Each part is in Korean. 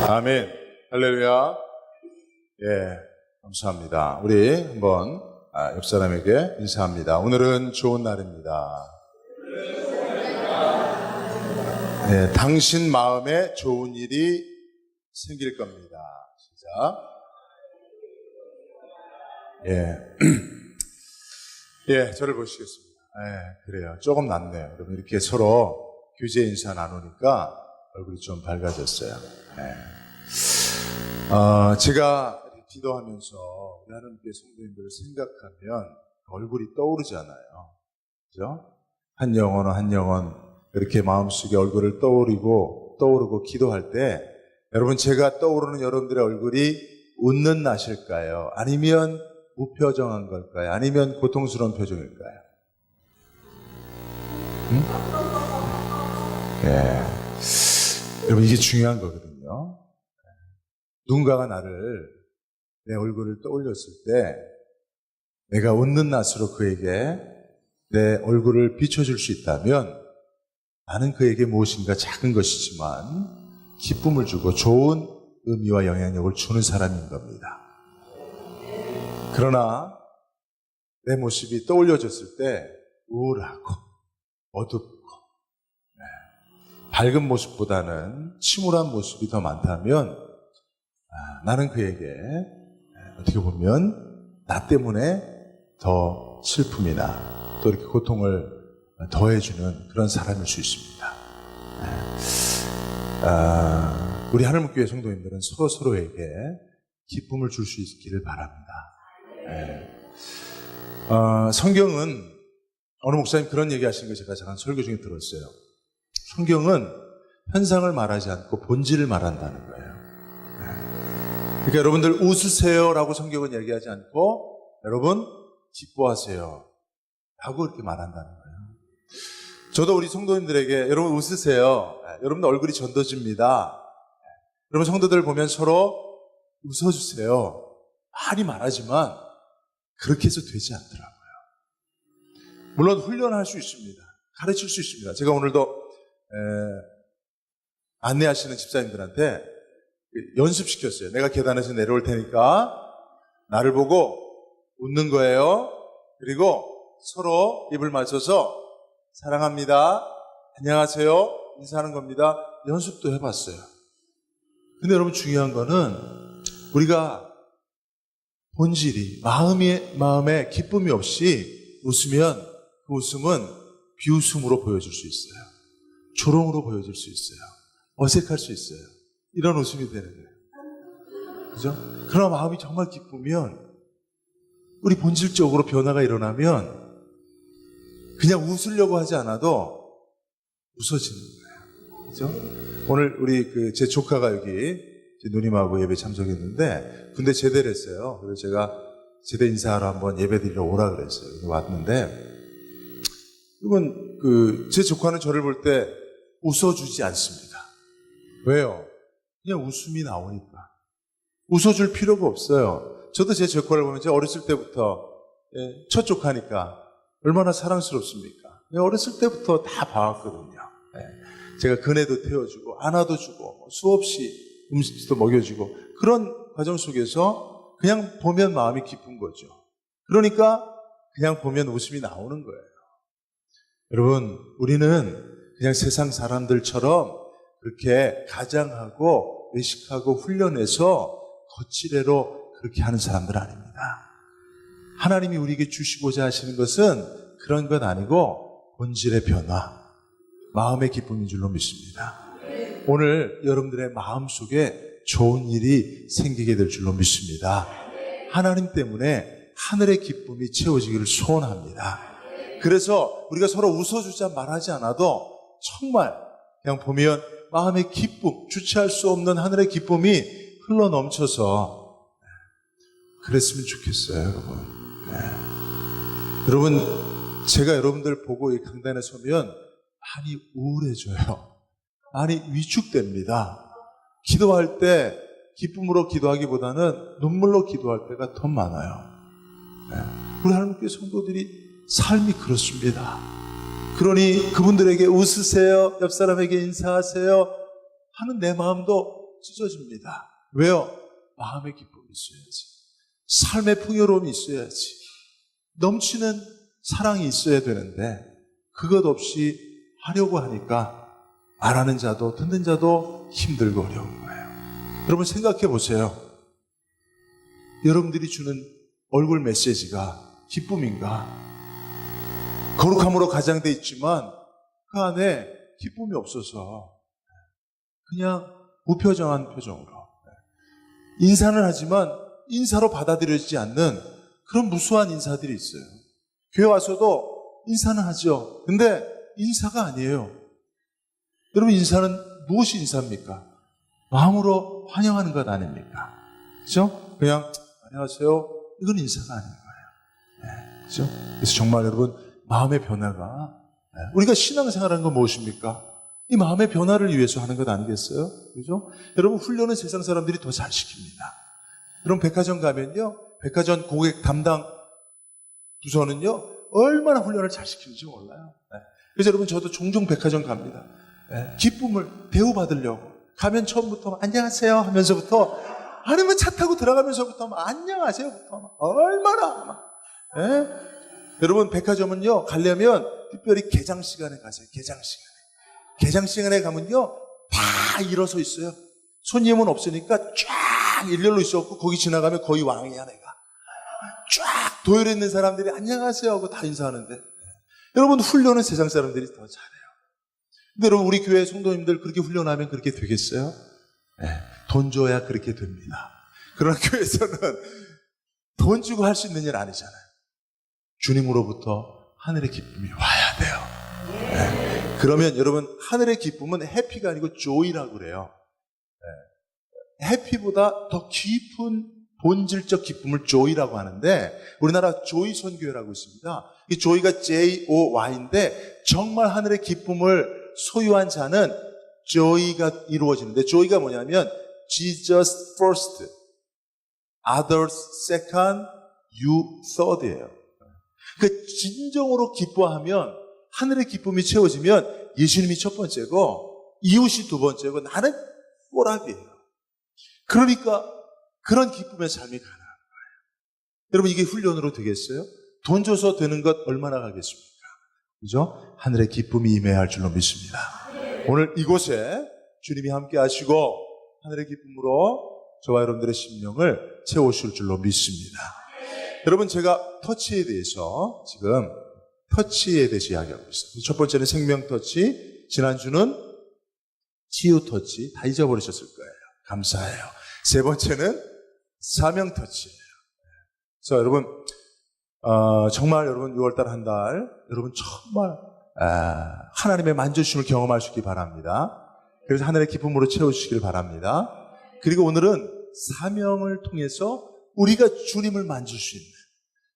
아멘. 할렐루야. 예, 감사합니다. 우리 한번 옆 사람에게 인사합니다. 오늘은 좋은 날입니다. 네, 당신 마음에 좋은 일이 생길 겁니다. 시작. 예. 예, 저를 보시겠습니다. 예, 그래요. 조금 낫네요. 여러분, 이렇게 서로 교제 인사 나누니까 얼굴이 좀 밝아졌어요. 예. 제가 기도하면서 우리 하나님께 성도님들을 생각하면 얼굴이 떠오르잖아요. 그죠? 한 영혼 한 영혼 이렇게 마음속에 얼굴을 떠오르고 기도할 때 여러분, 제가 떠오르는 여러분들의 얼굴이 웃는 낯일까요? 아니면 무표정한 걸까요? 아니면 고통스러운 표정일까요? 응? 예. 여러분, 이게 중요한 거거든요. 누군가가 내 얼굴을 떠올렸을 때 내가 웃는 낯으로 그에게 내 얼굴을 비춰줄 수 있다면 나는 그에게 무엇인가 작은 것이지만 기쁨을 주고 좋은 의미와 영향력을 주는 사람인 겁니다. 그러나 내 모습이 떠올려졌을 때 우울하고 어둡고 밝은 모습보다는 침울한 모습이 더 많다면 나는 그에게 어떻게 보면 나 때문에 더 슬픔이나 또 이렇게 고통을 더해주는 그런 사람일 수 있습니다. 우리 하늘문교회 성도님들은 서로에게 기쁨을 줄 수 있기를 바랍니다. 성경은 어느 목사님 그런 얘기 하시는 거 제가 잠깐 설교 중에 들었어요. 성경은 현상을 말하지 않고 본질을 말한다는 거예요. 그러니까 여러분들 웃으세요라고 성경은 얘기하지 않고 여러분 기뻐하세요 라고 이렇게 말한다는 거예요. 저도 우리 성도님들에게 여러분 웃으세요. 여러분들 얼굴이 전도집니다. 여러분 성도들 보면 서로 웃어주세요. 많이 말하지만 그렇게 해서 되지 않더라고요. 물론 훈련할 수 있습니다. 가르칠 수 있습니다. 제가 오늘도 안내하시는 집사님들한테 연습시켰어요. 내가 계단에서 내려올 테니까 나를 보고 웃는 거예요. 그리고 서로 입을 맞춰서 사랑합니다, 안녕하세요 인사하는 겁니다. 연습도 해봤어요. 근데 여러분, 중요한 거는 우리가 본질이 마음에 기쁨이 없이 웃으면 그 웃음은 비웃음으로 보여질 수 있어요. 조롱으로 보여질 수 있어요. 어색할 수 있어요. 이런 웃음이 되는 거예요. 그죠? 그러나 마음이 정말 기쁘면 우리 본질적으로 변화가 일어나면 그냥 웃으려고 하지 않아도 웃어지는 거예요. 그죠? 오늘 우리 제 조카가 여기 제 누님하고 예배 참석했는데 군대 제대를 했어요. 그래서 제가 제대 인사하러 한번 예배 드리러 오라 그랬어요. 그래서 왔는데 이건 제 조카는 저를 볼 때 웃어주지 않습니다. 왜요? 그냥 웃음이 나오니까. 웃어줄 필요가 없어요. 저도 제 조카를 보면 제가 어렸을 때부터 첫 조카니까 얼마나 사랑스럽습니까? 어렸을 때부터 다 봐왔거든요. 제가 그네도 태워주고 안아도 주고 수없이 음식도 먹여주고 그런 과정 속에서 그냥 보면 마음이 기쁜 거죠. 그러니까 그냥 보면 웃음이 나오는 거예요. 여러분, 우리는 그냥 세상 사람들처럼 그렇게 가장하고 외식하고 훈련해서 거칠애로 그렇게 하는 사람들 아닙니다. 하나님이 우리에게 주시고자 하시는 것은 그런 것 아니고 본질의 변화, 마음의 기쁨인 줄로 믿습니다. 오늘 여러분들의 마음속에 좋은 일이 생기게 될 줄로 믿습니다. 하나님 때문에 하늘의 기쁨이 채워지기를 소원합니다. 그래서 우리가 서로 웃어주자 말하지 않아도 정말 그냥 보면 마음의 기쁨, 주체할 수 없는 하늘의 기쁨이 흘러넘쳐서 그랬으면 좋겠어요, 여러분. 여러분, 제가 여러분들 보고 이 강단에 서면 많이 우울해져요. 많이 위축됩니다. 기도할 때 기쁨으로 기도하기보다는 눈물로 기도할 때가 더 많아요. 우리 하나님께 성도들이 삶이 그렇습니다. 그러니 그분들에게 웃으세요, 옆 사람에게 인사하세요 하는 내 마음도 찢어집니다. 왜요? 마음의 기쁨이 있어야지. 삶의 풍요로움이 있어야지. 넘치는 사랑이 있어야 되는데 그것 없이 하려고 하니까 말하는 자도 듣는 자도 힘들고 어려운 거예요. 여러분 생각해 보세요. 여러분들이 주는 얼굴 메시지가 기쁨인가? 거룩함으로 가장돼 있지만 그 안에 기쁨이 없어서 그냥 무표정한 표정으로 인사는 하지만 인사로 받아들여지지 않는 그런 무수한 인사들이 있어요. 교회 와서도 인사는 하죠. 근데 인사가 아니에요. 여러분 인사는 무엇이 인사입니까? 마음으로 환영하는 것 아닙니까? 그죠? 그냥 안녕하세요. 이건 인사가 아닌 거예요. 그죠? 그래서 정말 여러분 마음의 변화가 우리가 신앙생활하는 건 무엇입니까? 이 마음의 변화를 위해서 하는 것 아니겠어요? 그죠? 여러분 훈련은 세상 사람들이 더 잘 시킵니다. 여러분 백화점 가면요. 백화점 고객 담당 부서는요. 얼마나 훈련을 잘 시키는지 몰라요. 그래서 여러분 저도 종종 백화점 갑니다. 기쁨을 대우받으려고 가면 처음부터 안녕하세요 하면서부터 아니면 차 타고 들어가면서부터 안녕하세요부터 얼마나 여러분 백화점은요 가려면 특별히 개장 시간에 가세요. 개장 시간에 가면요 다 일어서 있어요. 손님은 없으니까 쫙 일렬로 있었고 거기 지나가면 거의 왕이야 내가. 쫙 도열해 있는 사람들이 안녕하세요 하고 다 인사하는데 여러분 훈련은 세상 사람들이 더 잘해요. 근데 여러분 우리 교회 성도님들 그렇게 훈련하면 그렇게 되겠어요? 돈 줘야 그렇게 됩니다. 그러나 교회에서는 돈 주고 할 수 있는 일 아니잖아요. 주님으로부터 하늘의 기쁨이 와야 돼요. 그러면 여러분 하늘의 기쁨은 해피가 아니고 조이라고 그래요. 해피보다 더 깊은 본질적 기쁨을 조이라고 하는데 우리나라 조이 선교회라고 있습니다. 이 조이가 J-O-Y인데 정말 하늘의 기쁨을 소유한 자는 조이가 이루어지는데 조이가 뭐냐면 Jesus first, others second, you third이에요. 그 진정으로 기뻐하면 하늘의 기쁨이 채워지면 예수님이 첫 번째고 이웃이 두 번째고 나는 꼬랍이에요. 그러니까 그런 기쁨의 삶이 가능한 거예요. 여러분 이게 훈련으로 되겠어요? 돈 줘서 되는 것 얼마나 가겠습니까? 그죠? 하늘의 기쁨이 임해야 할 줄로 믿습니다. 오늘 이곳에 주님이 함께 하시고 하늘의 기쁨으로 저와 여러분들의 심령을 채우실 줄로 믿습니다. 여러분 제가 터치에 대해서 지금 터치에 대해서 이야기하고 있어요. 첫 번째는 생명 터치, 지난주는 치유 터치 다 잊어버리셨을 거예요. 감사해요. 세 번째는 사명 터치예요. 그래서 여러분 정말 여러분 6월달 한 달 여러분 정말 하나님의 만져주심을 경험할 수 있기 바랍니다. 그래서 하늘의 기쁨으로 채우시길 바랍니다. 그리고 오늘은 사명을 통해서 우리가 주님을 만질 수 있는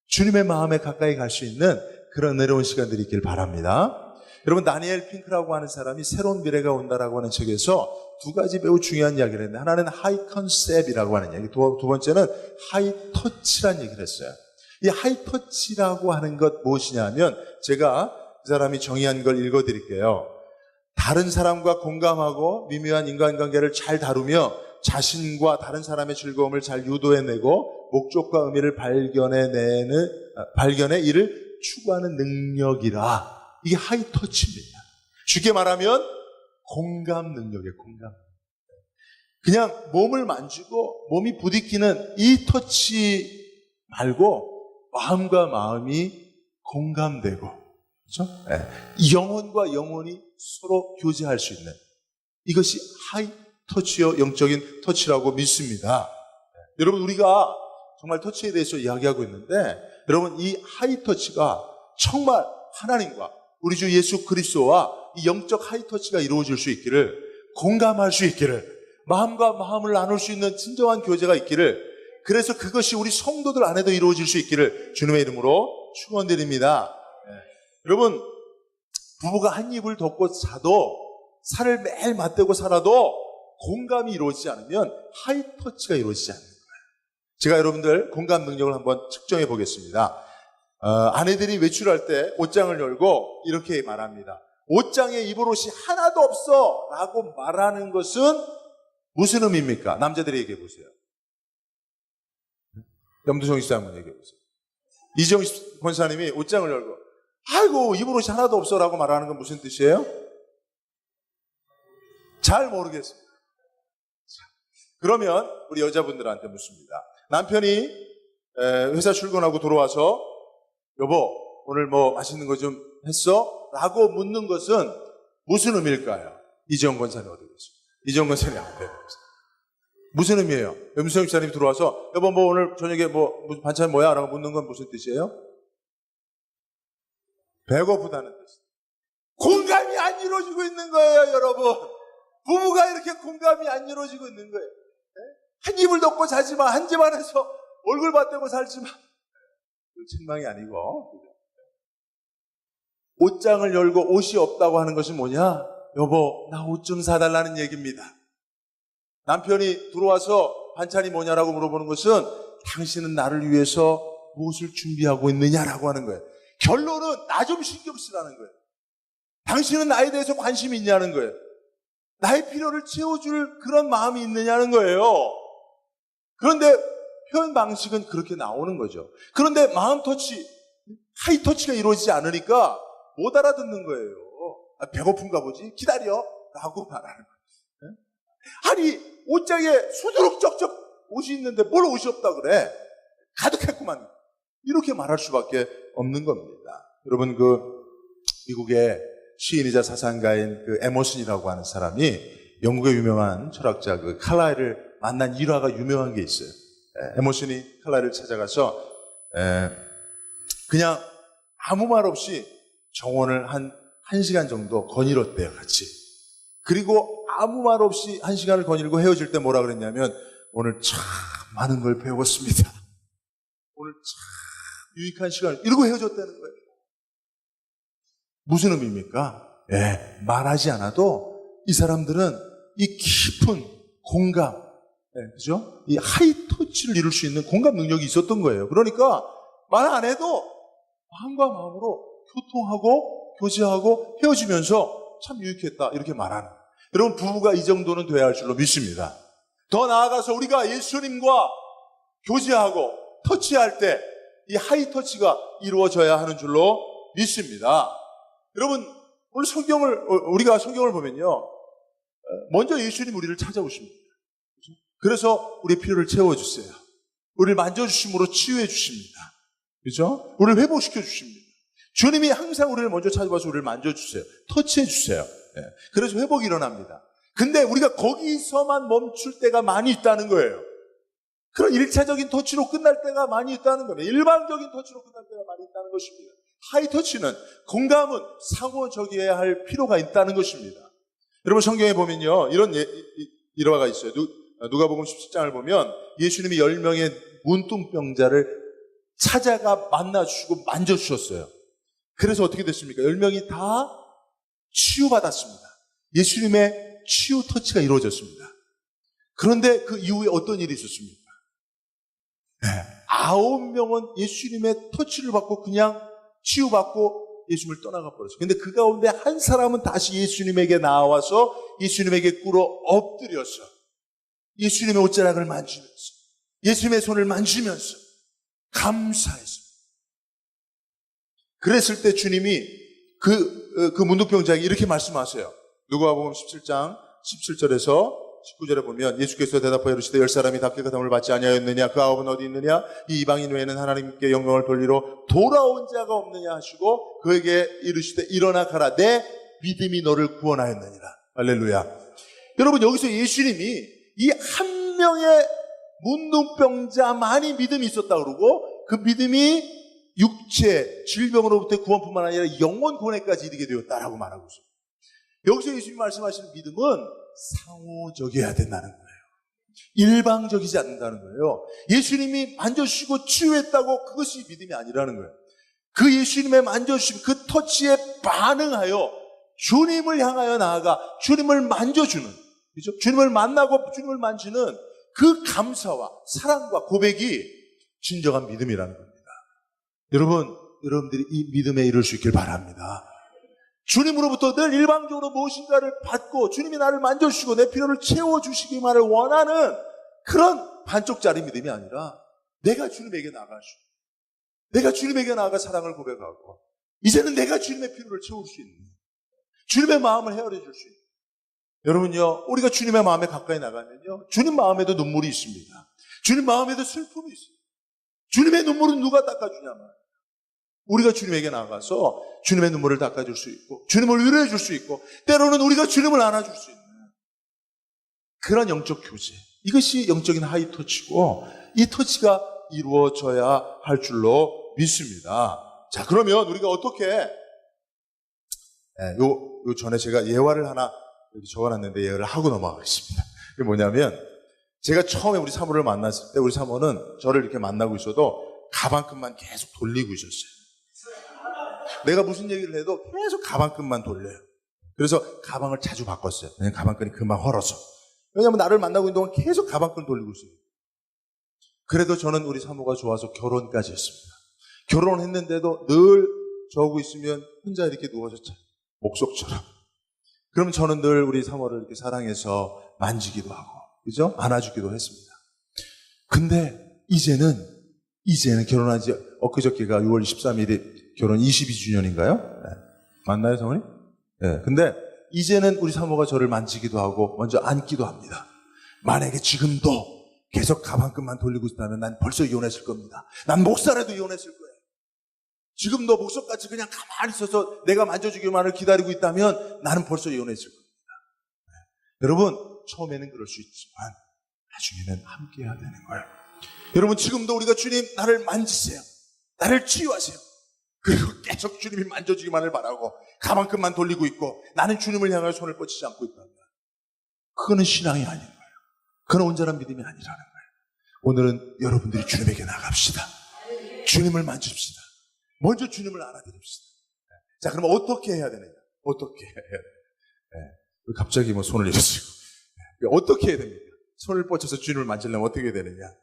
주님의 마음에 가까이 갈 수 있는 그런 어려운 시간들이 있길 바랍니다. 여러분 다니엘 핑크라고 하는 사람이 새로운 미래가 온다라고 하는 책에서 두 가지 매우 중요한 이야기를 했는데 하나는 하이 컨셉이라고 하는 얘기, 두 번째는 하이 터치라는 얘기를 했어요. 이 하이 터치라고 하는 것 무엇이냐면 제가 그 사람이 정의한 걸 읽어드릴게요. 다른 사람과 공감하고 미묘한 인간관계를 잘 다루며 자신과 다른 사람의 즐거움을 잘 유도해내고 목적과 의미를 발견해 이를 추구하는 능력이라. 이게 하이 터치입니다. 쉽게 말하면 공감 능력이에요. 공감. 그냥 몸을 만지고 몸이 부딪히는 이 터치 말고 마음과 마음이 공감되고, 그렇죠? 네. 영혼과 영혼이 서로 교제할 수 있는 이것이 하이 터치요, 영적인 터치라고 믿습니다. 네. 여러분 우리가 정말 터치에 대해서 이야기하고 있는데 여러분 이 하이 터치가 정말 하나님과 우리 주 예수 그리스도와 이 영적 하이 터치가 이루어질 수 있기를, 공감할 수 있기를, 마음과 마음을 나눌 수 있는 진정한 교제가 있기를, 그래서 그것이 우리 성도들 안에도 이루어질 수 있기를 주님의 이름으로 축원드립니다. 네. 여러분 부부가 한 입을 덮고 자도 살을 매일 맞대고 살아도 공감이 이루어지지 않으면 하이 터치가 이루어지지 않는 거예요. 제가 여러분들 공감 능력을 한번 측정해 보겠습니다. 아내들이 외출할 때 옷장을 열고 이렇게 말합니다. 옷장에 입을 옷이 하나도 없어 라고 말하는 것은 무슨 의미입니까? 남자들이 얘기해 보세요. 염두성 씨 한번 얘기해 보세요. 이정식 권사님이 옷장을 열고 아이고 입을 옷이 하나도 없어라고 말하는 건 무슨 뜻이에요? 잘 모르겠습니다. 자, 그러면 우리 여자분들한테 묻습니다. 남편이 회사 출근하고 들어와서 여보 오늘 뭐 맛있는 거 좀 했어? 라고 묻는 것은 무슨 의미일까요? 이정 권사님 어디 계세요? 이정 권사님 앞에 계세요. 무슨 의미예요? 염수영 집사님이 들어와서 여보 뭐 오늘 저녁에 뭐 무슨 반찬 뭐야? 라고 묻는 건 무슨 뜻이에요? 배고프다는 뜻이에요. 공감이 안 이루어지고 있는 거예요, 여러분. 부부가 이렇게 공감이 안 이루어지고 있는 거예요. 한 입을 덮고 자지만 한 집안에서 얼굴 맞대고 살지만 책망이 아니고 옷장을 열고 옷이 없다고 하는 것이 뭐냐? 여보 나 옷 좀 사달라는 얘기입니다. 남편이 들어와서 반찬이 뭐냐라고 물어보는 것은 당신은 나를 위해서 무엇을 준비하고 있느냐라고 하는 거예요. 결론은 나 좀 신경 쓰라는 거예요. 당신은 나에 대해서 관심이 있냐는 거예요. 나의 필요를 채워줄 그런 마음이 있느냐는 거예요. 그런데 표현 방식은 그렇게 나오는 거죠. 그런데 마음 터치, 하이 터치가 이루어지지 않으니까 못 알아듣는 거예요. 아, 배고픈가 보지? 기다려 라고 말하는 거예요. 아니 옷장에 수두룩쩍쩍 옷이 있는데 뭘 옷이 없다 그래? 가득했구만. 이렇게 말할 수밖에 없는 겁니다. 여러분 미국의 시인이자 사상가인 에머슨이라고 하는 사람이 영국의 유명한 철학자 칼라일을 만난 일화가 유명한 게 있어요. 에머슨이 칼라일을 찾아가서 그냥 아무 말 없이 정원을 한 1시간 정도 거닐었대요, 같이. 그리고 아무 말 없이 1시간을 거닐고 헤어질 때 뭐라 그랬냐면 오늘 참 많은 걸 배웠습니다. 오늘 참 유익한 시간을 이러고 헤어졌다는 거예요. 무슨 의미입니까? 말하지 않아도 이 사람들은 이 깊은 공감, 그죠? 이 하이 터치를 이룰 수 있는 공감 능력이 있었던 거예요. 그러니까 말 안 해도 마음과 마음으로 교통하고 교제하고 헤어지면서 참 유익했다 이렇게 말하는. 여러분 부부가 이 정도는 돼야 할 줄로 믿습니다. 더 나아가서 우리가 예수님과 교제하고 터치할 때 이 하이 터치가 이루어져야 하는 줄로 믿습니다. 여러분 오늘 우리가 성경을 보면요, 먼저 예수님 우리를 찾아오십니다. 그래서 우리의 필요를 채워주세요. 우리를 만져주심으로 치유해 주십니다. 그죠? 우리를 회복시켜 주십니다. 주님이 항상 우리를 먼저 찾아와서 우리를 만져주세요. 터치해 주세요. 그래서 회복이 일어납니다. 근데 우리가 거기서만 멈출 때가 많이 있다는 거예요. 그런 일차적인 터치로 끝날 때가 많이 있다는 겁니다. 일방적인 터치로 끝날 때가 많이 있다는 것입니다. 하이 터치는, 공감은 상호적이어야 할 필요가 있다는 것입니다. 여러분 성경에 보면요, 이런 일화가 있어요. 누가복음 17장을 보면 예수님이 10명의 문둥병자를 찾아가 만나주시고 만져주셨어요. 그래서 어떻게 됐습니까? 10명이 다 치유받았습니다. 예수님의 치유 터치가 이루어졌습니다. 그런데 그 이후에 어떤 일이 있었습니까? 9명은 예수님의 터치를 받고 그냥 치유받고 예수님을 떠나가 버렸어요. 근데 그 가운데 한 사람은 다시 예수님에게 나와서 예수님에게 꿇어 엎드려서 예수님의 옷자락을 만지면서 예수님의 손을 만지면서 감사했습니다. 그랬을 때 주님이 그 문둥병자에게 이렇게 말씀하세요. 누가복음 17장 17절에서 19절에 보면 예수께서 대답하여 이르시되 10사람이 닭들과 담을 받지 아니하였느냐? 그 9은 어디 있느냐? 이 이방인 외에는 하나님께 영광을 돌리러 돌아온 자가 없느냐 하시고 그에게 이르시되 일어나 가라, 내 믿음이 너를 구원하였느니라. 할렐루야. 여러분 여기서 예수님이 이 한 명의 문둥병자만이 믿음이 있었다 그러고 그 믿음이 육체, 질병으로부터 구원뿐만 아니라 영원 구원에까지 이르게 되었다라고 말하고 있어요. 여기서 예수님이 말씀하시는 믿음은 상호적이어야 된다는 거예요. 일방적이지 않는다는 거예요. 예수님이 만져주시고 치유했다고 그것이 믿음이 아니라는 거예요. 그 예수님의 만져주심, 그 터치에 반응하여 주님을 향하여 나아가 주님을 만져주는, 그렇죠? 주님을 만나고 주님을 만지는 그 감사와 사랑과 고백이 진정한 믿음이라는 겁니다. 여러분들이 이 믿음에 이룰 수 있길 바랍니다. 주님으로부터 늘 일방적으로 무엇인가를 받고 주님이 나를 만져주시고 내 필요를 채워주시기만을 원하는 그런 반쪽짜리 믿음이 아니라 내가 주님에게 나가시고 내가 주님에게 나아가 사랑을 고백하고 이제는 내가 주님의 필요를 채울 수 있는 주님의 마음을 헤아려 줄 수 있는 여러분요, 우리가 주님의 마음에 가까이 나가면요 주님 마음에도 눈물이 있습니다. 주님 마음에도 슬픔이 있어요. 주님의 눈물은 누가 닦아주냐면 우리가 주님에게 나가서 주님의 눈물을 닦아줄 수 있고 주님을 위로해 줄 수 있고 때로는 우리가 주님을 안아줄 수 있는 그런 영적 교제, 이것이 영적인 하이터치고 이 터치가 이루어져야 할 줄로 믿습니다. 자, 그러면 우리가 어떻게 요 전에 제가 예화를 하나 여기 적어놨는데 예화를 하고 넘어가겠습니다. 이게 뭐냐면 제가 처음에 우리 사모를 만났을 때 우리 사모는 저를 이렇게 만나고 있어도 가방끈만 계속 돌리고 있었어요. 내가 무슨 얘기를 해도 계속 가방끈만 돌려요. 그래서 가방을 자주 바꿨어요. 왜냐면 가방끈이 금방 헐어서. 왜냐면 나를 만나고 있는 동안 계속 가방끈 돌리고 있어요. 그래도 저는 우리 사모가 좋아서 결혼까지 했습니다. 결혼했는데도 늘 저하고 있으면 혼자 이렇게 누워서 목석처럼. 그럼 저는 늘 우리 사모를 이렇게 사랑해서 만지기도 하고, 그죠? 안아주기도 했습니다. 근데 이제는 결혼한 지 엊그저께가 6월 13일이 결혼 22주년인가요? 네. 맞나요, 사모님? 네. 근데 이제는 우리 사모가 저를 만지기도 하고 먼저 안기도 합니다. 만약에 지금도 계속 가방끈만 돌리고 있다면 난 벌써 이혼했을 겁니다. 난 목사라도 이혼했을 거예요. 지금도 목사같이 그냥 가만히 있어서 내가 만져주기만을 기다리고 있다면 나는 벌써 이혼했을 겁니다. 네. 여러분, 처음에는 그럴 수 있지만 나중에는 함께 해야 되는 거예요. 여러분, 지금도 우리가 주님 나를 만지세요. 나를 치유하세요. 그리고 계속 주님이 만져주기만을 바라고 가방끈만 돌리고 있고 나는 주님을 향하여 손을 뻗치지 않고 있다면 그거는 신앙이 아닌 거예요. 그건 온전한 믿음이 아니라는 거예요. 오늘은 여러분들이 주님에게 나갑시다. 주님을 만집시다. 먼저 주님을 알아드립시다. 자, 그럼 어떻게 해야 되느냐? 어떻게 해야 돼요? 갑자기 뭐 손을 이러시고 어떻게 해야 됩니까? 손을 뻗쳐서 주님을 만지려면 어떻게 해야 되느냐?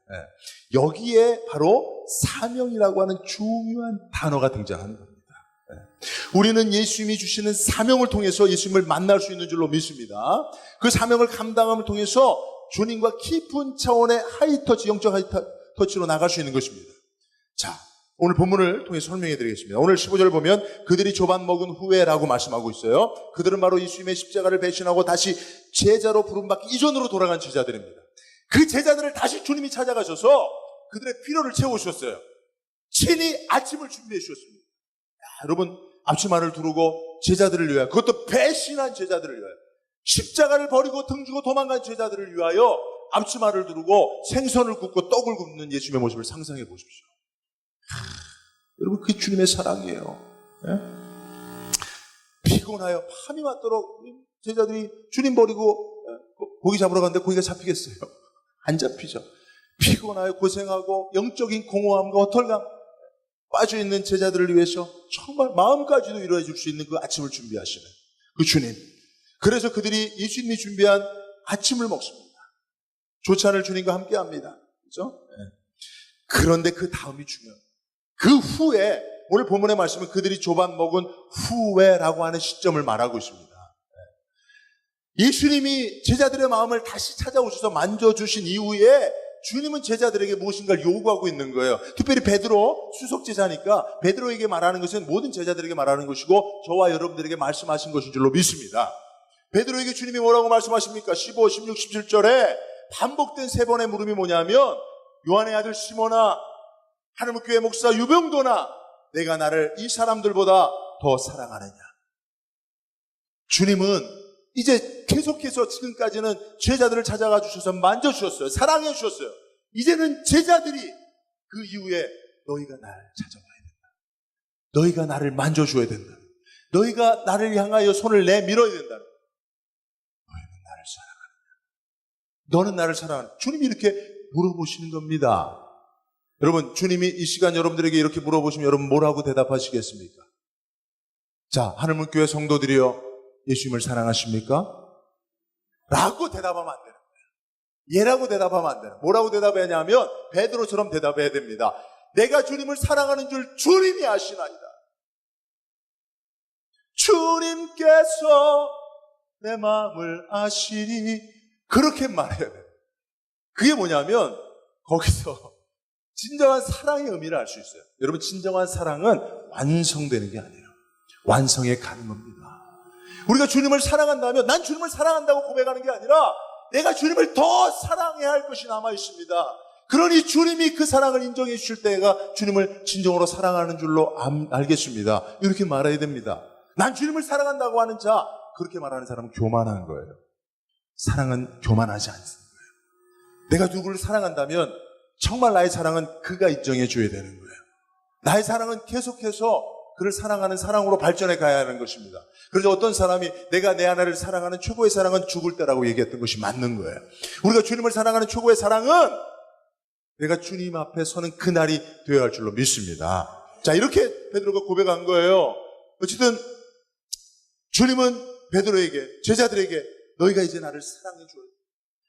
여기에 바로 사명이라고 하는 중요한 단어가 등장하는 겁니다. 우리는 예수님이 주시는 사명을 통해서 예수님을 만날 수 있는 줄로 믿습니다. 그 사명을 감당함을 통해서 주님과 깊은 차원의 하이터치, 영적 하이터치로 나갈 수 있는 것입니다. 자, 오늘 본문을 통해 설명해 드리겠습니다. 오늘 15절 보면 그들이 조반 먹은 후에라고 말씀하고 있어요. 그들은 바로 예수님의 십자가를 배신하고 다시 제자로 부름받기 이전으로 돌아간 제자들입니다. 그 제자들을 다시 주님이 찾아가셔서 그들의 필요를 채우셨어요. 친히 아침을 준비해 주셨습니다. 여러분, 앞치마를 두르고 제자들을 위하여, 그것도 배신한 제자들을 위하여, 십자가를 버리고 등지고 도망간 제자들을 위하여 앞치마를 두르고 생선을 굽고 떡을 굽는 예수님의 모습을 상상해 보십시오. 여러분, 그게 주님의 사랑이에요. 피곤하여 밤이 맞도록 제자들이 주님 버리고 고기 잡으러 갔는데 고기가 잡히겠어요? 안 잡히죠. 피곤하여 고생하고 영적인 공허함과 허탈감 빠져있는 제자들을 위해서 정말 마음까지도 이루어해 줄 수 있는 그 아침을 준비하시는 그 주님. 그래서 그들이 예수님이 준비한 아침을 먹습니다. 조찬을 주님과 함께 합니다. 그렇죠? 그런데 그 다음이 중요해요. 그 후에 오늘 본문의 말씀은 그들이 조반 먹은 후에라고 하는 시점을 말하고 있습니다. 예수님이 제자들의 마음을 다시 찾아오셔서 만져주신 이후에 주님은 제자들에게 무엇인가를 요구하고 있는 거예요. 특별히 베드로, 수석제자니까 베드로에게 말하는 것은 모든 제자들에게 말하는 것이고 저와 여러분들에게 말씀하신 것인 줄로 믿습니다. 베드로에게 주님이 뭐라고 말씀하십니까? 15, 16, 17절에 반복된 세 번의 물음이 뭐냐면 요한의 아들 시몬아, 하나님의 교회 목사 유병도나, 내가 나를 이 사람들보다 더 사랑하느냐? 주님은 이제 계속해서 지금까지는 제자들을 찾아가 주셔서 만져주셨어요. 사랑해 주셨어요. 이제는 제자들이 그 이후에 너희가 나를 찾아와야 된다. 너희가 나를 만져줘야 된다. 너희가 나를 향하여 손을 내밀어야 된다. 너희는 나를 사랑하느냐? 너는 나를 사랑하느냐? 주님이 이렇게 물어보시는 겁니다. 여러분, 주님이 이 시간 여러분들에게 이렇게 물어보시면 여러분 뭐라고 대답하시겠습니까? 자, 하늘문 교회 성도들이여, 예수님을 사랑하십니까? 라고 대답하면 안 되는 거예요. 얘라고 대답하면 안 되는. 뭐라고 대답해야 하냐면 베드로처럼 대답해야 됩니다. 내가 주님을 사랑하는 줄 주님이 아시나이다. 주님께서 내 마음을 아시니. 그렇게 말해야 돼요. 그게 뭐냐면 거기서 진정한 사랑의 의미를 알 수 있어요. 여러분, 진정한 사랑은 완성되는 게 아니에요. 완성에 가는 겁니다. 우리가 주님을 사랑한다면 난 주님을 사랑한다고 고백하는 게 아니라 내가 주님을 더 사랑해야 할 것이 남아 있습니다. 그러니 주님이 그 사랑을 인정해 주실 때가 주님을 진정으로 사랑하는 줄로 알겠습니다. 이렇게 말해야 됩니다. 난 주님을 사랑한다고 하는 자, 그렇게 말하는 사람은 교만한 거예요. 사랑은 교만하지 않습니다. 내가 누구를 사랑한다면 정말 나의 사랑은 그가 인정해 줘야 되는 거예요. 나의 사랑은 계속해서 그를 사랑하는 사랑으로 발전해 가야 하는 것입니다. 그래서 어떤 사람이 내가 내 아내를 사랑하는 최고의 사랑은 죽을 때라고 얘기했던 것이 맞는 거예요. 우리가 주님을 사랑하는 최고의 사랑은 내가 주님 앞에 서는 그날이 되어야 할 줄로 믿습니다. 자, 이렇게 베드로가 고백한 거예요. 어쨌든 주님은 베드로에게, 제자들에게 너희가 이제 나를 사랑해줘야 돼.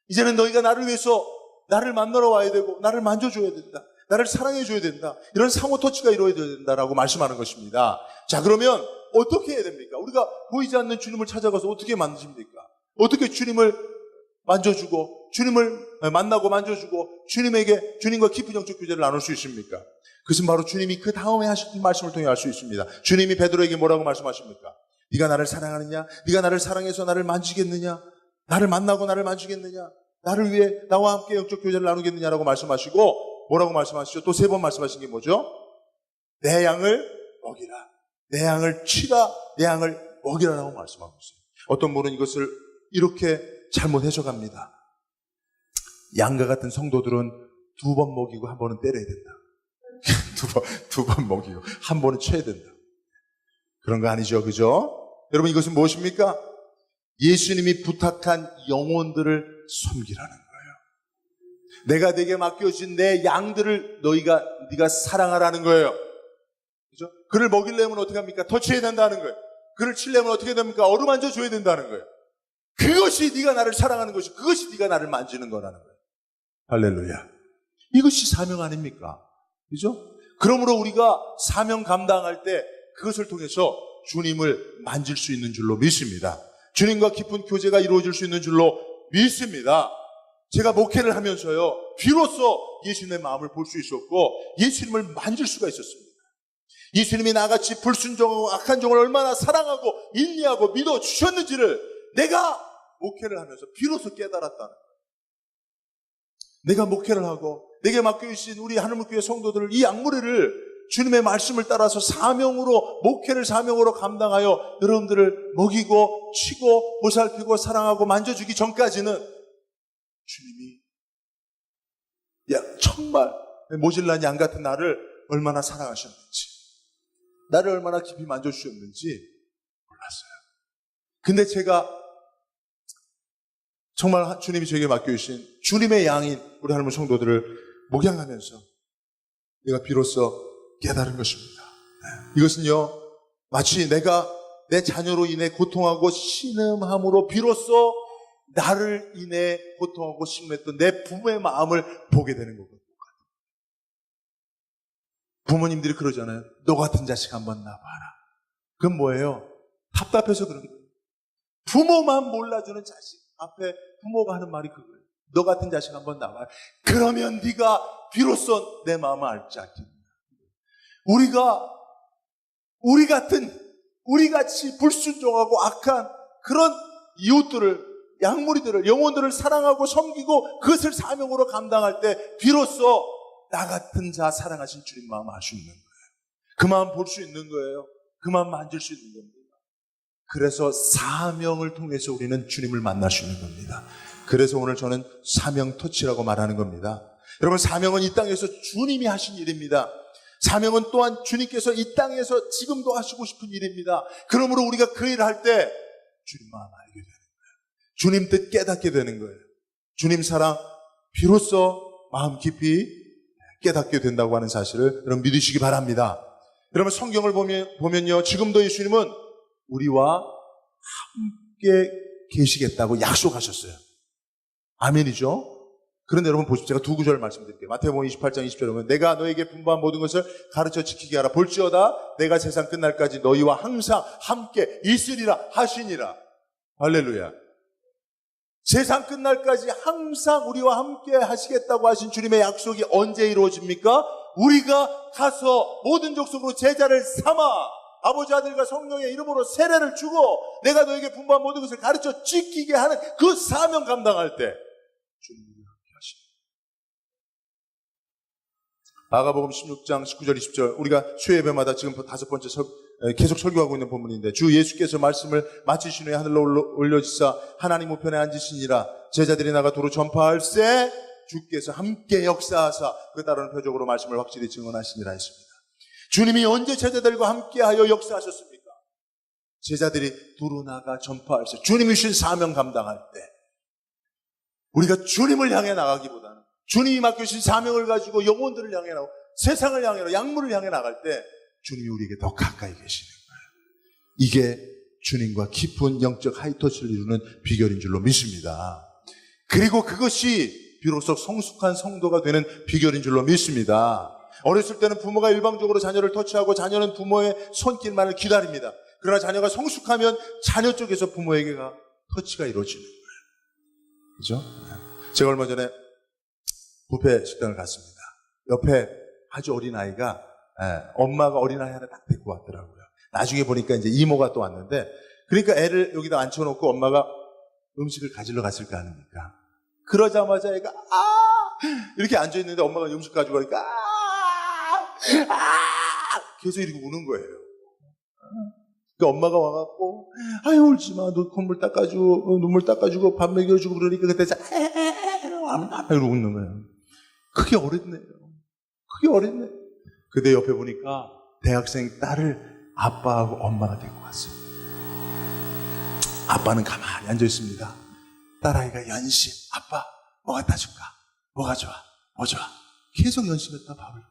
이제는 너희가 나를 위해서 나를 만나러 와야 되고 나를 만져줘야 된다. 나를 사랑해줘야 된다. 이런 상호 터치가 이루어져야 된다라고 말씀하는 것입니다. 자, 그러면 어떻게 해야 됩니까? 우리가 보이지 않는 주님을 찾아가서 어떻게 만집니까? 어떻게 주님을 만져주고 주님을 만나고 만져주고 주님과 깊은 영적 교제를 나눌 수 있습니까? 그것은 바로 주님이 그 다음에 하신 말씀을 통해 알 수 있습니다. 주님이 베드로에게 뭐라고 말씀하십니까? 네가 나를 사랑하느냐? 네가 나를 사랑해서 나를 만지겠느냐? 나를 만나고 나를 만지겠느냐? 나를 위해 나와 함께 영적 교제를 나누겠느냐라고 말씀하시고 뭐라고 말씀하시죠? 또 세 번 말씀하신 게 뭐죠? 내 양을 먹이라. 내 양을 치라. 내 양을 먹이라라고 말씀하고 있어요. 어떤 분은 이것을 이렇게 잘못 해석합니다. 양과 같은 성도들은 두 번 먹이고 한 번은 때려야 된다. 두 번 먹이고 한 번은 쳐야 된다. 그런 거 아니죠, 그죠? 여러분, 이것은 무엇입니까? 예수님이 부탁한 영혼들을 섬기라는 거예요. 내가 내게 맡겨진 내 양들을 네가 사랑하라는 거예요. 그죠? 그를 먹이려면 어떻게 합니까? 터치해야 된다는 거예요. 그를 치려면 어떻게 됩니까? 어루만져 줘야 된다는 거예요. 그것이 네가 나를 사랑하는 것이, 그것이 네가 나를 만지는 거라는 거예요. 할렐루야. 이것이 사명 아닙니까? 그죠? 그러므로 우리가 사명 감당할 때 그것을 통해서 주님을 만질 수 있는 줄로 믿습니다. 주님과 깊은 교제가 이루어질 수 있는 줄로 믿습니다. 제가 목회를 하면서요, 비로소 예수님의 마음을 볼 수 있었고 예수님을 만질 수가 있었습니다. 예수님이 나같이 불순종하고 악한 종을 얼마나 사랑하고 인내하고 믿어 주셨는지를 내가 목회를 하면서 비로소 깨달았다는 거예요. 내가 목회를 하고 내게 맡겨주신 우리 하늘문교회 성도들을, 이 양무리를 주님의 말씀을 따라서 사명으로, 목회를 사명으로 감당하여 여러분들을 먹이고 치고 보살피고 사랑하고 만져주기 전까지는 주님이 정말 모질란 양 같은 나를 얼마나 사랑하셨는지, 나를 얼마나 깊이 만져주셨는지 몰랐어요. 근데 제가 정말 주님이 저에게 맡겨주신 주님의 양인 우리 하나님 성도들을 목양하면서 내가 비로소 깨달은 것입니다. 이것은요, 마치 내가 내 자녀로 인해 고통하고 신음함으로 비로소 나를 인해 고통하고 신음했던 내 부모의 마음을 보게 되는 거거든요. 부모님들이 그러잖아요. 너 같은 자식 한번 낳아봐라. 그건 뭐예요? 답답해서 그런 거예요. 부모만 몰라주는 자식 앞에 부모가 하는 말이 그거예요. 너 같은 자식 한번 낳아봐라. 그러면 네가 비로소 내 마음을 알지 않겠냐. 우리 같이 불순종하고 악한 그런 이웃들을, 양무리들을, 영혼들을 사랑하고 섬기고 그것을 사명으로 감당할 때 비로소 나 같은 자 사랑하신 주님 마음 알 수 있는 거예요. 그 마음 볼 수 있는 거예요. 그 마음 만질 수 있는 겁니다. 그래서 사명을 통해서 우리는 주님을 만날 수 있는 겁니다. 그래서 오늘 저는 사명 터치라고 말하는 겁니다. 여러분, 사명은 이 땅에서 주님이 하신 일입니다. 사명은 또한 주님께서 이 땅에서 지금도 하시고 싶은 일입니다. 그러므로 우리가 그 일을 할 때 주님 마음 알게 되는 거예요. 주님 뜻 깨닫게 되는 거예요. 주님 사랑 비로소 마음 깊이 깨닫게 된다고 하는 사실을 여러분 믿으시기 바랍니다. 여러분, 성경을 보면요, 지금도 예수님은 우리와 함께 계시겠다고 약속하셨어요. 아멘이죠? 그런데 여러분 보십시오. 제가 두 구절 말씀드릴게요. 마태복음 28장 20절에 보면 내가 너에게 분부한 모든 것을 가르쳐 지키게 하라. 볼지어다 내가 세상 끝날까지 너희와 항상 함께 있으리라 하시니라. 할렐루야. 세상 끝날까지 항상 우리와 함께 하시겠다고 하신 주님의 약속이 언제 이루어집니까? 우리가 가서 모든 족속으로 제자를 삼아 아버지 아들과 성령의 이름으로 세례를 주고 내가 너에게 분부한 모든 것을 가르쳐 지키게 하는 그 사명 감당할 때 주님이 함께 하십니다. 마가복음 16장 19절 20절 우리가 수요예배마다 지금 다섯 번째 계속 설교하고 있는 본문인데 주 예수께서 말씀을 마치신 후에 하늘로 올려지사 하나님 우편에 앉으시니라. 제자들이 나가 도로 전파할세 주께서 함께 역사하사 그 따르는 표적으로 말씀을 확실히 증언하시니라 했습니다. 주님이 언제 제자들과 함께하여 역사하셨습니까? 제자들이 두루 나가 전파할세 주님이 주신 사명 감당할 때 우리가 주님을 향해 나가기보다는 주님이 맡겨주신 사명을 가지고 영혼들을 향해 나가고 세상을 향해 약물을 향해 나갈 때 주님이 우리에게 더 가까이 계시는 거예요. 이게 주님과 깊은 영적 하이터치를 이루는 비결인 줄로 믿습니다. 그리고 그것이 비로소 성숙한 성도가 되는 비결인 줄로 믿습니다. 어렸을 때는 부모가 일방적으로 자녀를 터치하고 자녀는 부모의 손길만을 기다립니다. 그러나 자녀가 성숙하면 자녀 쪽에서 부모에게가 터치가 이루어지는 거예요. 그죠? 제가 얼마 전에 뷔페 식당을 갔습니다. 옆에 아주 어린 아이가 엄마가 어린아이 하나 딱 데리고 왔더라고요. 나중에 보니까 이제 이모가 또 왔는데, 그러니까 애를 여기다 앉혀놓고 엄마가 음식을 가지러 갔을 거 아닙니까? 그러자마자 애가 이렇게 앉아있는데 엄마가 음식 가지고 가니까 계속 이렇게 우는 거예요. 그러니까 엄마가 와갖고 아유 울지마, 너 콧물 닦아주고 눈물 닦아주고 밥 먹여주고 그러니까 그때 이러고 웃는 거예요. 그게 어렸네요. 그게 어렸네. 그때 옆에 보니까 대학생 딸을 아빠하고 엄마가 데리고 왔어요. 아빠는 가만히 앉아있습니다. 딸아이가 연심. 아빠 뭐 갖다 줄까? 뭐가 좋아? 뭐 좋아? 계속 연심했다 밥을.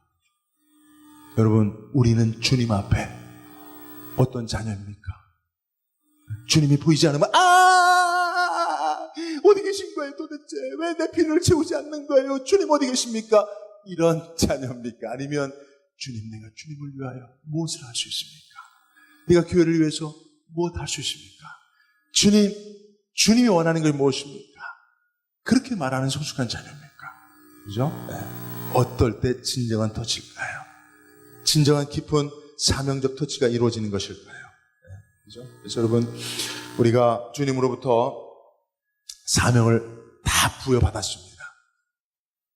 여러분, 우리는 주님 앞에 어떤 자녀입니까? 주님이 보이지 않으면 어디 계신 거예요 도대체? 왜 내 필요를 채우지 않는 거예요? 주님 어디 계십니까? 이런 자녀입니까? 아니면 주님, 내가 주님을 위하여 무엇을 할 수 있습니까? 내가 교회를 위해서 무엇 할 수 있습니까? 주님이 원하는 게 무엇입니까? 그렇게 말하는 성숙한 자녀입니까? 그죠? 네. 어떨 때 진정한 터치일까요? 진정한 깊은 사명적 터치가 이루어지는 것일까요? 네. 그죠? 그래서 여러분, 우리가 주님으로부터 사명을 다 부여받았습니다.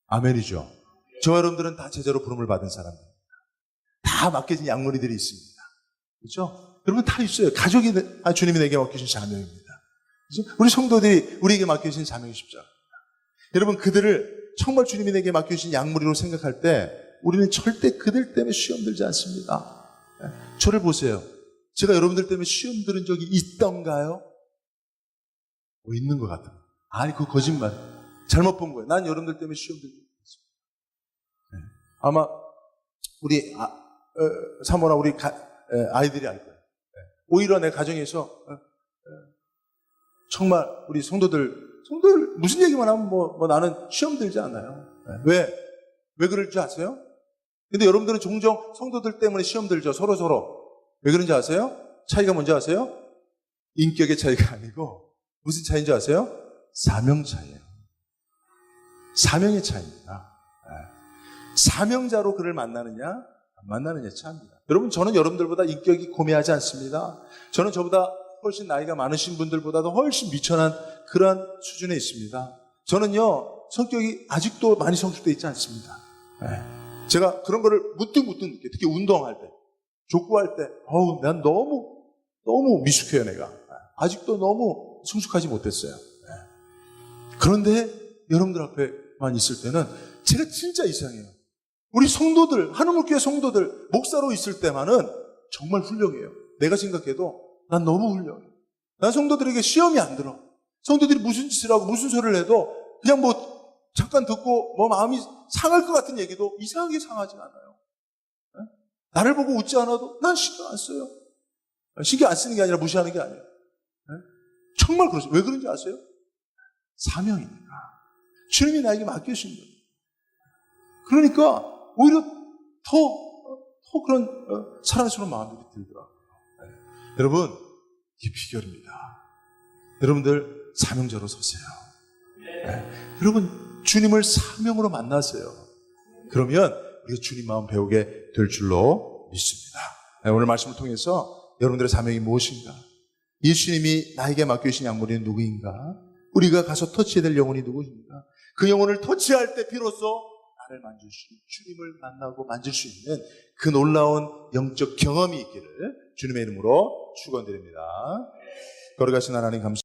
아멘이죠? 저와 여러분들은 다 제자로 부름을 받은 사람입니다. 다 맡겨진 양머리들이 있습니다. 그렇죠? 여러분 다 있어요. 가족이 주님이 내게 맡겨진 사명입니다. 그렇죠? 우리 성도들이 우리에게 맡겨진 사명이 십자가입니다. 여러분 그들을 정말 주님이 내게 맡겨진 양머리로 생각할 때 우리는 절대 그들 때문에 시험 들지 않습니다. 저를 보세요. 제가 여러분들 때문에 시험 들은 적이 있던가요? 있는 것 같아요. 아니 그거 거짓말. 잘못 본 거예요. 난 여러분들 때문에 시험 들지 않습니다. 아마 우리 사모나 우리 아이들이 알 거예요. 오히려 내 가정에서 정말 우리 성도들 무슨 얘기만 하면 뭐 나는 시험 들지 않아요. 왜 그럴 줄 아세요? 근데 여러분들은 종종 성도들 때문에 시험 들죠. 서로. 왜 그런지 아세요? 차이가 뭔지 아세요? 인격의 차이가 아니고 무슨 차이인지 아세요? 사명 차이예요. 사명의 차이입니다. 사명자로 그를 만나느냐 안 만나느냐 차이입니다. 여러분 저는 여러분들보다 인격이 고매하지 않습니다. 저는 저보다 훨씬 나이가 많으신 분들보다도 훨씬 미천한 그러한 수준에 있습니다. 저는요 성격이 아직도 많이 성숙되어 있지 않습니다. 제가 그런 거를 문득문득 느껴요. 특히 운동할 때, 족구할 때 난 너무 미숙해요. 내가 아직도 너무 성숙하지 못했어요. 그런데 여러분들 앞에만 있을 때는 제가 진짜 이상해요. 우리 성도들, 한우물교회 성도들, 목사로 있을 때만은 정말 훌륭해요. 내가 생각해도 난 너무 훌륭해. 난 성도들에게 시험이 안 들어. 성도들이 무슨 짓을 하고 무슨 소리를 해도 그냥 잠깐 듣고 마음이 상할 것 같은 얘기도 이상하게 상하지 않아요. 나를 보고 웃지 않아도 난 신경 안 써요. 신경 안 쓰는 게 아니라 무시하는 게 아니에요. 정말 그렇죠. 왜 그런지 아세요? 사명이니까. 주님이 나에게 맡겨주신 거예요. 그러니까 오히려 더 그런 사랑스러운 마음들이 들더라고요. 네. 여러분, 이게 비결입니다. 여러분들 사명자로 서세요. 네. 여러분 주님을 사명으로 만나세요. 그러면 우리가 주님 마음 배우게 될 줄로 믿습니다. 네. 오늘 말씀을 통해서 여러분들의 사명이 무엇인가? 예수님이 나에게 맡겨주신 양물이 누구인가? 우리가 가서 터치해야 될 영혼이 누구인가? 그 영혼을 터치할 때 비로소 나를 만질 수 있는, 주님을 만나고 만질 수 있는 그 놀라운 영적 경험이 있기를 주님의 이름으로 축원드립니다. 거룩하신 하나님 감사합니다.